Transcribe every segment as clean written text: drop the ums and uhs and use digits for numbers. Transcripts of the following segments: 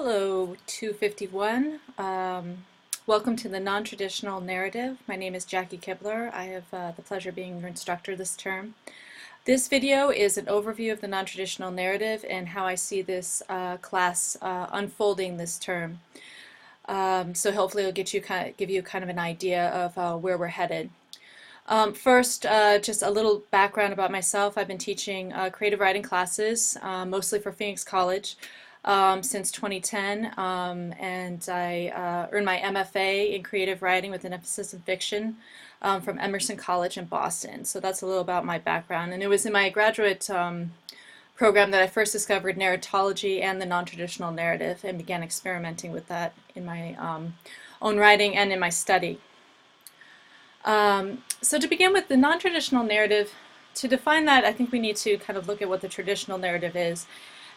Hello, 251. Welcome to the non-traditional narrative. My name is Jackie Kibler. I have the pleasure of being your instructor this term. This video is an overview of the non-traditional narrative and how I see this class unfolding this term. So hopefully it'll give you kind of an idea of where we're headed. First, just a little background about myself. I've been teaching creative writing classes, mostly for Phoenix College, since 2010, and I earned my MFA in creative writing with an emphasis in fiction from Emerson College in Boston. So that's a little about my background. And it was in my graduate program that I first discovered narratology and the non-traditional narrative and began experimenting with that in my own writing and in my study. So to begin with the non-traditional narrative, to define that, I think we need to kind of look at what the traditional narrative is.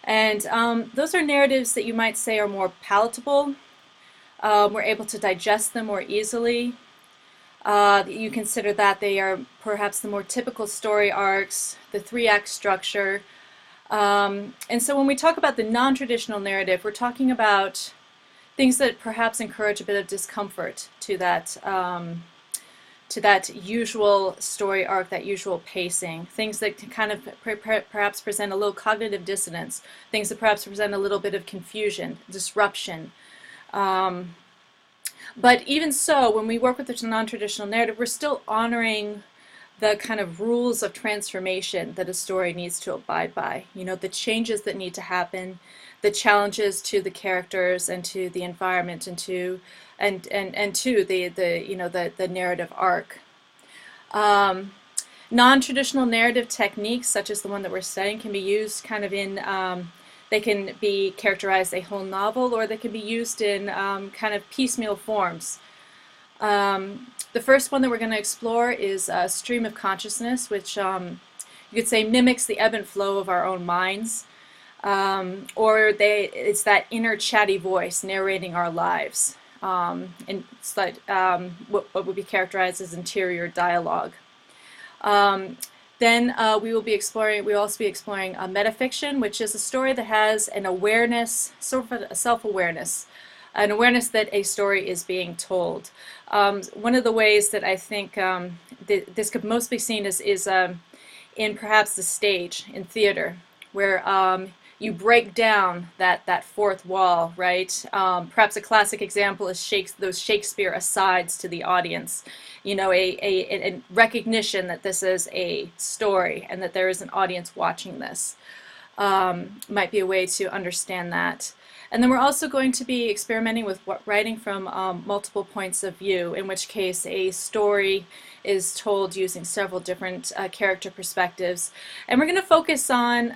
And those are narratives that you might say are more palatable. We're able to digest them more easily. You consider that they are perhaps the more typical story arcs, the three-act structure. And so when we talk about the non-traditional narrative, we're talking about things that perhaps encourage a bit of discomfort to that usual story arc, that usual pacing, things that can kind of perhaps present a little cognitive dissonance, things that perhaps present a little bit of confusion, disruption. But even so, when we work with the non-traditional narrative, we're still honoring the kind of rules of transformation that a story needs to abide by. You know, the changes that need to happen, the challenges to the characters and to the environment and to the narrative arc. Non-traditional narrative techniques, such as the one that we're studying, can be used kind of in, they can be characterized a whole novel, or they can be used in kind of piecemeal forms. The first one that we're going to explore is stream of consciousness, which you could say mimics the ebb and flow of our own minds. It's that inner chatty voice narrating our lives. And it's like what would be characterized as interior dialogue. Then we'll also be exploring metafiction, which is a story that has an awareness, sort of a self-awareness, an awareness that a story is being told. One of the ways that I think this could most be seen is in perhaps the stage, in theater, where you break down that fourth wall, right? Perhaps a classic example is those Shakespeare asides to the audience. You know, a recognition that this is a story and that there is an audience watching this might be a way to understand that. And then we're also going to be experimenting with writing from multiple points of view, in which case a story is told using several different character perspectives. And we're going to focus on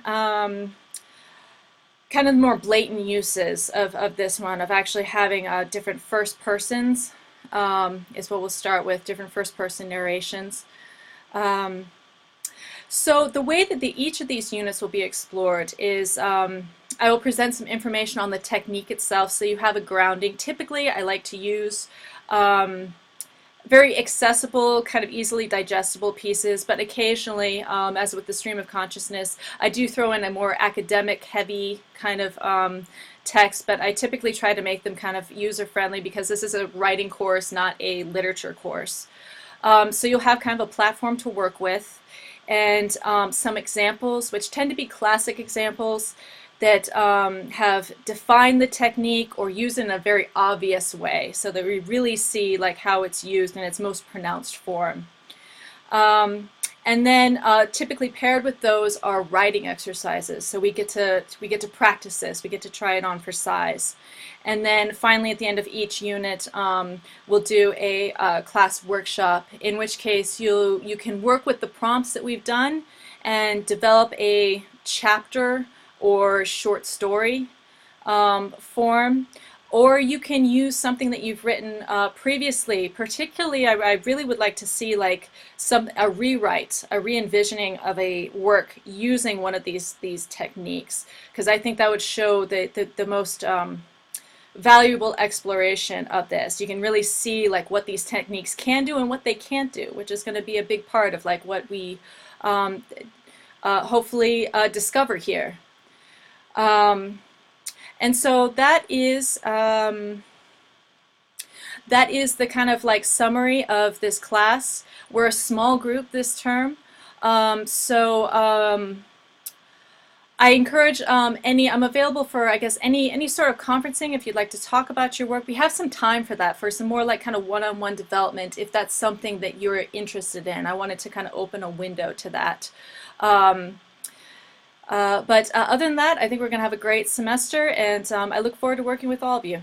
kind of more blatant uses of this one, of actually having different first persons, is what we'll start with, different first person narrations. So the way that each of these units will be explored is I will present some information on the technique itself, so you have a grounding. Typically I like to use very accessible, kind of easily digestible pieces, but occasionally, as with the stream of consciousness, I do throw in a more academic heavy kind of text, but I typically try to make them kind of user-friendly because this is a writing course, not a literature course. So you'll have kind of a platform to work with, and some examples, which tend to be classic examples that have defined the technique or used in a very obvious way, so that we really see like how it's used in its most pronounced form. And then typically paired with those are writing exercises, so we get to practice this, we get to try it on for size. And then finally at the end of each unit we'll do a class workshop, in which case you can work with the prompts that we've done and develop a chapter or short story form, or you can use something that you've written previously. Particularly, I really would like to see like a rewrite, a re-envisioning of a work using one of these techniques, because I think that would show the most valuable exploration of this. You can really see like what these techniques can do and what they can't do, which is going to be a big part of like what we hopefully discover here. And so that is the kind of like summary of this class. We're a small group this term. I encourage I'm available for, I guess, any sort of conferencing if you'd like to talk about your work. We have some time for that, for some more like kind of one-on-one development, if that's something that you're interested in. I wanted to kind of open a window to that. But other than that, I think we're going to have a great semester, and I look forward to working with all of you.